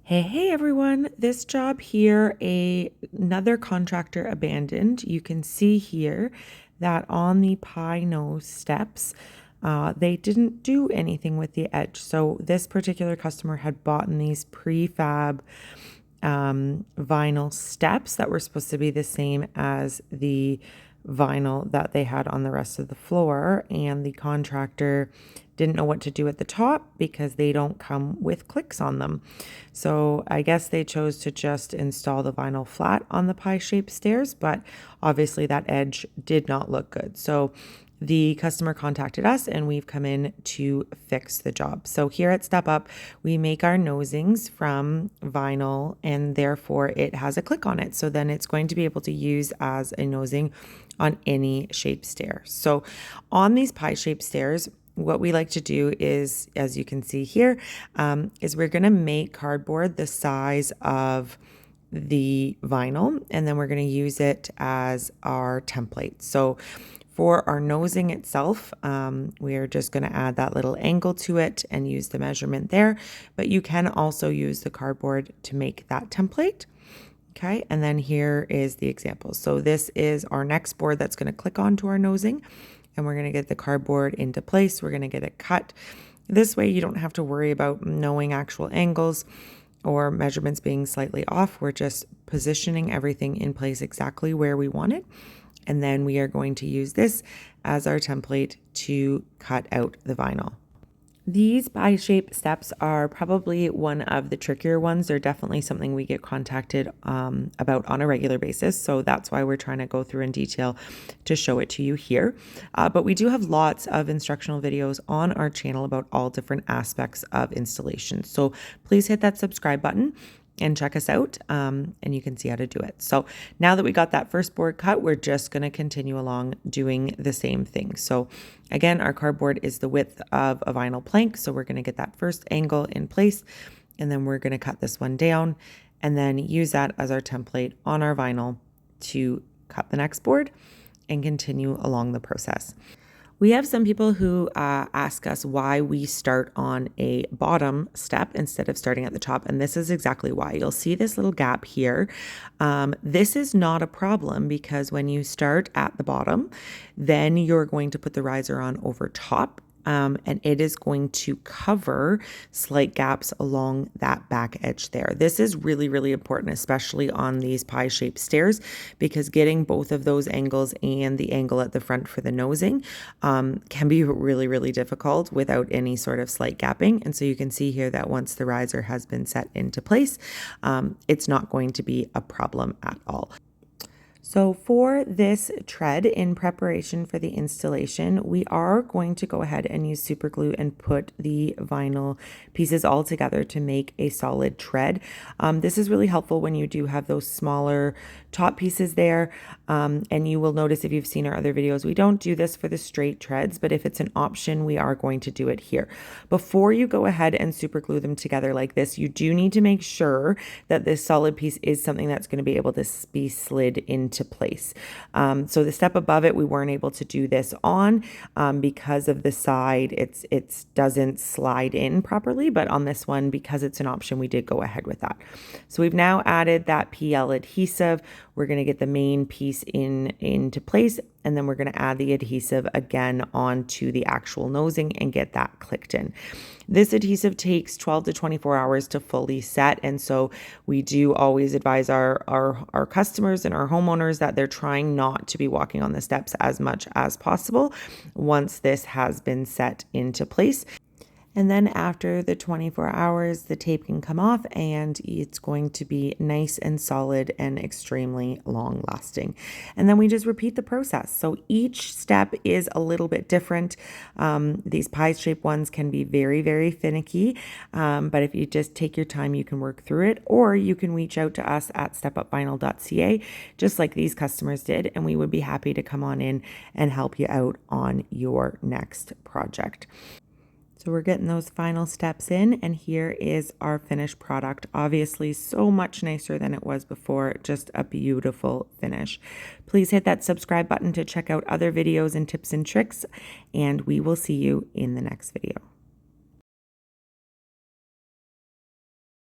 Hey everyone, this job here, another contractor abandoned. You can see here that on the pie nose steps, they didn't do anything with the edge. So this particular customer had bought these prefab vinyl steps that were supposed to be the same as the vinyl that they had on the rest of the floor, and the contractor didn't know what to do at the top because they don't come with clicks on them. So I guess they chose to just install the vinyl flat on the pie-shaped stairs, but obviously that edge did not look good. So the customer contacted us and we've come in to fix the job. So here at Step Up, we make our nosings from vinyl and therefore it has a click on it. So then it's going to be able to use as a nosing on any shape stair. So on these pie-shaped stairs, what we like to do is, as you can see here, is we're going to make cardboard the size of the vinyl, and then we're going to use it as our template. So for our nosing itself, we are just going to add that little angle to it and use the measurement there, but you can also use the cardboard to make that template. Okay, and then here is the example. So this is our next board that's going to click onto our nosing, and we're going to get the cardboard into place. We're going to get it cut. This way you don't have to worry about knowing actual angles or measurements being slightly off. We're just positioning everything in place exactly where we want it. And then we are going to use this as our template to cut out the vinyl. These pie-shaped steps are probably one of the trickier ones. They're definitely something we get contacted about on a regular basis. So that's why we're trying to go through in detail to show it to you here. But we do have lots of instructional videos on our channel about all different aspects of installation. So please hit that subscribe button and check us out, and you can see how to do it. So now that we got that first board cut, we're just going to continue along doing the same thing. So again, our cardboard is the width of a vinyl plank, so we're going to get that first angle in place, and then we're going to cut this one down and then use that as our template on our vinyl to cut the next board and continue along the process. We have some people who ask us why we start on a bottom step instead of starting at the top, and this is exactly why. You'll see this little gap here. This is not a problem because when you start at the bottom, then you're going to put the riser on over top. And it is going to cover slight gaps along that back edge there. This is really, really important, especially on these pie-shaped stairs, because getting both of those angles and the angle at the front for the nosing can be really, really difficult without any sort of slight gapping. And so you can see here that once the riser has been set into place, it's not going to be a problem at all. So for this tread, in preparation for the installation, we are going to go ahead and use super glue and put the vinyl pieces all together to make a solid tread. This is really helpful when you do have those smaller top pieces there. And you will notice if you've seen our other videos, we don't do this for the straight treads, but if it's an option, we are going to do it here. Before you go ahead and super glue them together like this, you do need to make sure that this solid piece is something that's going to be able to be slid into place. So the step above it, we weren't able to do this on because of the side. It doesn't slide in properly, but on this one, because it's an option, we did go ahead with that. So we've now added that PL adhesive. We're going to get the main piece into place, and then we're going to add the adhesive again onto the actual nosing and get that clicked in. This adhesive takes 12 to 24 hours to fully set, and so we do always advise our customers and our homeowners that they're trying not to be walking on the steps as much as possible once this has been set into place. And then after the 24 hours, the tape can come off and it's going to be nice and solid and extremely long lasting. And then we just repeat the process. So each step is a little bit different. These pie-shaped ones can be very, very finicky. But if you just take your time, you can work through it, or you can reach out to us at stepupvinyl.ca, just like these customers did. And we would be happy to come on in and help you out on your next project. So we're getting those final steps in, and here is our finished product. Obviously so much nicer than it was before, just a beautiful finish. Please hit that subscribe button to check out other videos and tips and tricks, and we will see you in the next video.